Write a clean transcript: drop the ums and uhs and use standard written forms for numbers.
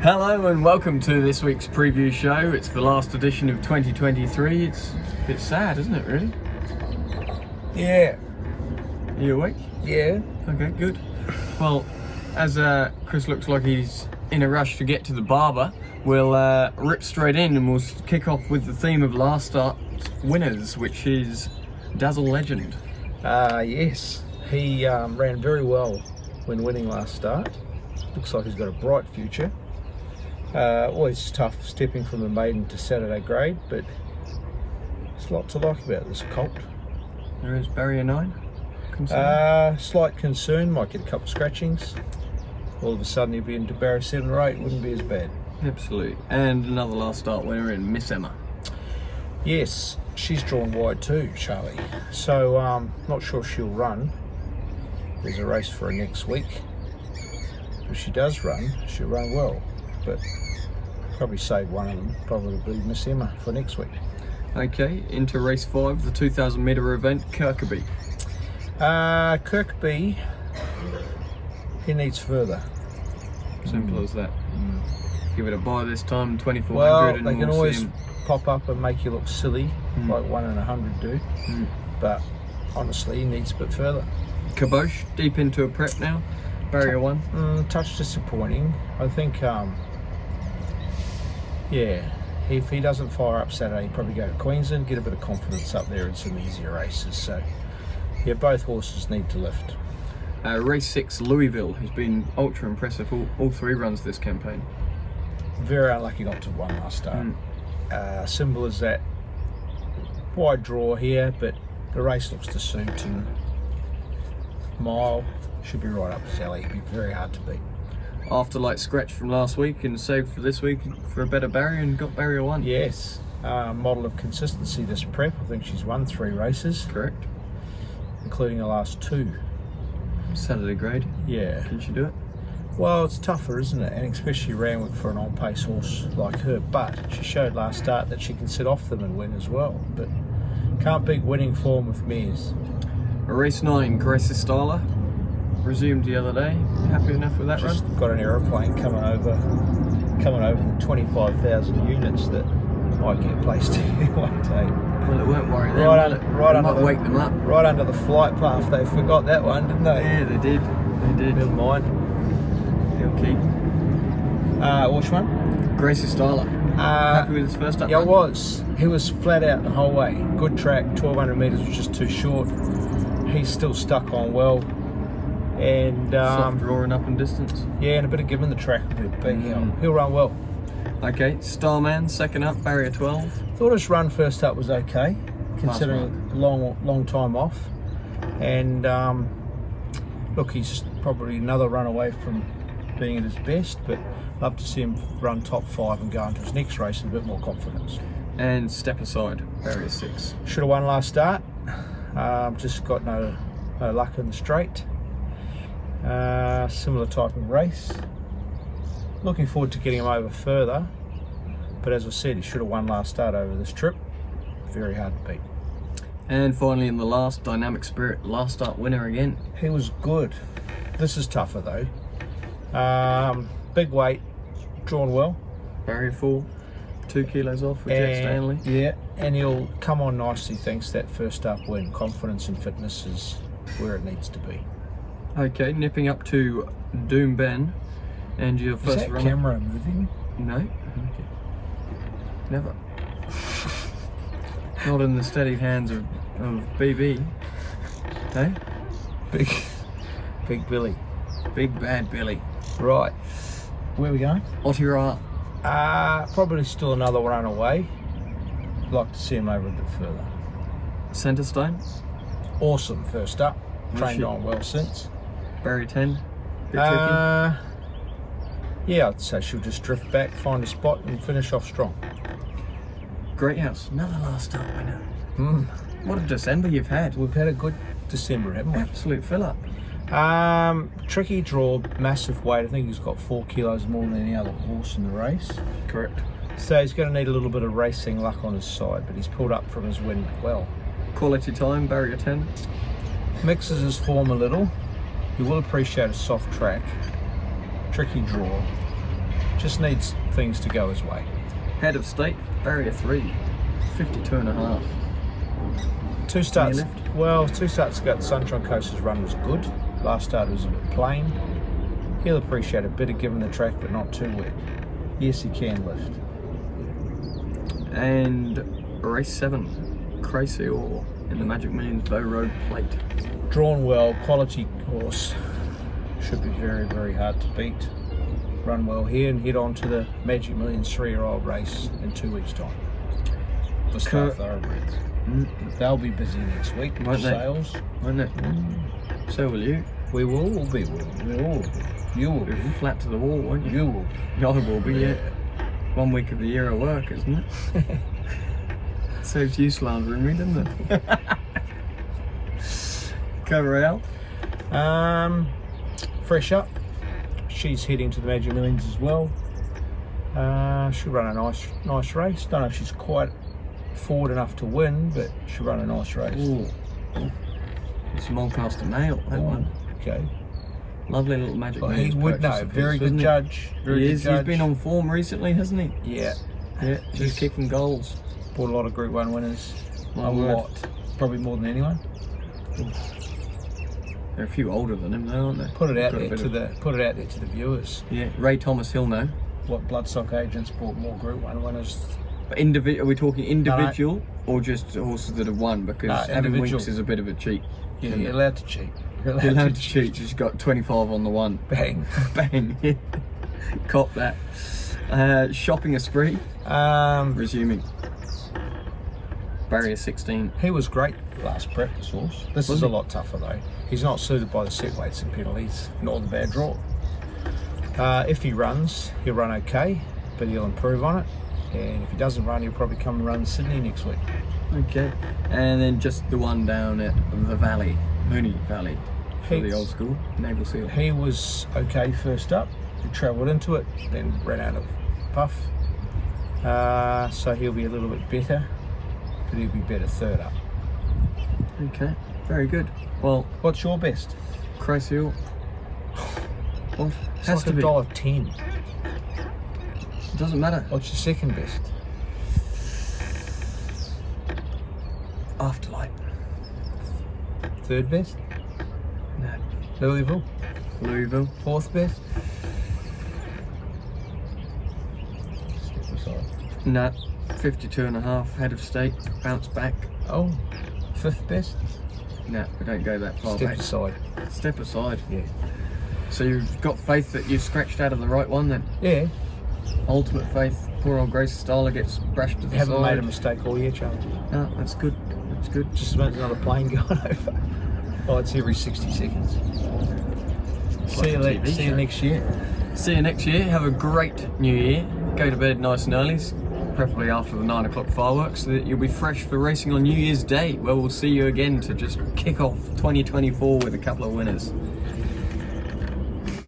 Hello and welcome to this week's preview show. It's the last edition of 2023. It's a bit sad, isn't it, really? Yeah. Are you awake? Yeah. Okay, good. Well, as Chris looks like he's in a rush to get to the barber, we'll rip straight in and we'll kick off with the theme of last start winners, which is Dazzle Legend. Yes. He ran very well when winning last start. Looks like he's got a bright future. Always tough stepping from a maiden to Saturday grade, but there's a lot to like about this colt. There is barrier 9. Slight concern, might get a couple of scratchings. All of a sudden he'd be into barrier 7 or 8, wouldn't be as bad. Absolutely. And another last start winner in Miss Emma. Yes, she's drawn wide too, Charlie. So not sure if she'll run. There's a race for her next week. If she does run, she'll run well, but probably save one of them, probably Miss Emma for next week. Okay, into race 5, the 2,000 metre event, Kirkby. Kirkby, he needs further. Simple as that. Give it a buy this time, 2,400. Well, and they can we'll always see him. pop up and make you look silly, like 1 in 100 do, but honestly, he needs a bit further. Kabosh, deep into a prep now, barrier 1. Touch disappointing. I think, yeah, if he doesn't fire up Saturday, he'll probably go to Queensland, get a bit of confidence up there in some easier races. So, yeah, both horses need to lift. Race 6, Louisville, has been ultra impressive all 3 runs this campaign. Very unlucky not to have won last start. Simple as that. Wide draw here, but the race looks to suit him. Mile should be right up his alley. It'd be very hard to beat. Afterlight scratch from last week and saved for this week for a better barrier and got barrier 1. Yes, model of consistency this prep. I think she's won 3 races. Correct. Including the last 2. Saturday grade. Yeah. Can she do it? Well, it's tougher, isn't it? And especially Randwick for an on-pace horse like her. But she showed last start that she can sit off them and win as well. But can't beat winning form with mares. Race 9, Gracie Styler, resumed the other day. Happy enough with that Just run? got an aeroplane coming over the 25,000 units that might get placed here one day. Well, it won't worry them. Right under might wake them up. Right under the flight path. They forgot that one, didn't they? Yeah, they did. They did. Never mind. He'll keep. Which one? Gracie Styler. Happy with his first up Yeah, run? He was flat out the whole way. Good track, 1,200 metres was just too short. He's still stuck on well. And soft drawing up in distance. Yeah, and a bit of giving the track a bit, but he'll run well. Okay, Starman, second up, barrier 12. Thought his run first up was okay, considering a long time off. And look, he's probably another run away from being at his best, but love to see him run top 5 and go into his next race with a bit more confidence. And Step Aside, barrier 6. Should have won last start. Just got no luck in the straight. Similar type of race. Looking forward to getting him over further, but as I said, he should have won last start over this trip. Very hard to beat. And finally in the last, Dynamic Spirit, last start winner again. He was good. This is tougher though. Big weight, drawn well. Barrier 4, 2 kilos off with Jack Stanley. Yeah, and he'll come on nicely thanks to that first up win. Confidence and fitness is where it needs to be. Okay, nipping up to Doomben, and your first Is that runner. camera moving? No. Okay. Never. Not in the steady hands of BB. Hey? Big Billy. Big Bad Billy. Right. Where are we going? Otira. Probably still another run away. Like to see him over a bit further. Centre Stone. Awesome first up. Trained she? on well since. Barrier 10. Bit tricky. Yeah, I'd say she'll just drift back, find a spot and finish off strong. Great House. Another last start winner. What a December you've had. We've had a good December, haven't we? Absolute fill up. Tricky draw, massive weight. I think he's got 4 kilos more than any other horse in the race. Correct. So he's going to need a little bit of racing luck on his side, but he's pulled up from his win well. Quality time, barrier 10. Mixes his form a little. You will appreciate a soft track. Tricky draw. Just needs things to go his way. Head of state, barrier 3, 52.5. Two starts. left? Well, 2 starts ago, the Sunshine Coast's run was good. Last start was a bit plain. He'll appreciate a bit of giving the track, but not too wet. Yes, he can lift. And race 7, Crazy Ore in the Magic Millions Bow Road Plate. Drawn well, quality horse. Should be very, very hard to beat. Run well here and head on to the Magic Millions 3-year-old race in 2 weeks' time. The Star Thoroughbreds. They'll be busy next week with Won't they? sales. Won't it? So will you. We will all be. We'll all be. You will be. You'll be flat to the wall, won't you? You will be. I will be, yeah. 1 week of the year at work, isn't it? Saves you slandering me, doesn't it? Cover out. Fresh up. She's heading to the Magic Millions as well. She'll run a nice race. Don't know if she's quite forward enough to win, but she'll run a nice race. Ooh. It's a Mulcaster male, that one. Okay. Lovely little Magic Well, he Millions would purchase know. of Very his, good wasn't judge. Very He good is. judge. He's been on form recently, hasn't he? Yeah. Yeah, just kicking goals. Bought a lot of Group 1 winners. My a word. lot. Probably more than anyone. They're a few older than him, though, aren't they? Put it out Got a there to the viewers. Yeah, Ray Thomas Hill now. What bloodstock agents bought more Group 1 winners? But are we talking individual or just horses that have won? Because No, having individual. Winks is a bit of a cheat. Yeah, isn't you're it? allowed to cheat. You're You're allowed to cheat. Just got 25 on the one. Bang. Bang. Cop that. Shopping a spree. Resuming. Barrier 16. He was great last practice horse. This Was is he? a lot tougher though. He's not suited by the set weights and penalties, nor the bad draw. If he runs, he'll run okay, but he'll improve on it. And if he doesn't run, he'll probably come and run Sydney next week. Okay. And then just the one down at the Valley, Moonee Valley, for the old school, Naval Seal. He was okay first up. He travelled into it, then ran out of puff. So he'll be a little bit better, but he'll be better third up. Okay. Very good. Well, What's your best? Crazy Ore. What? It's Has like to be. $1.10. It doesn't matter. What's your second best? Afterlight. Third best? No. Louisville. Louisville. Fourth best? Step aside. No. 52.5. Head of state. Bounce back. Oh, fifth best? No, we don't go that far Step back. aside. Step aside. Yeah. So you've got faith that you've scratched out of the right one then? Yeah. Ultimate faith. Poor old Grace Starler gets brushed to the Haven't side. made a mistake all year, Charlie. No, that's good. That's good. Just as much as another plane going over. Oh, it's every 60 seconds. like a TV See you show. next year. See you next year. Have a great new year. Go to bed nice and early, preferably after the 9 o'clock fireworks, so that you'll be fresh for racing on New Year's Day, where we'll see you again to just kick off 2024 with a couple of winners.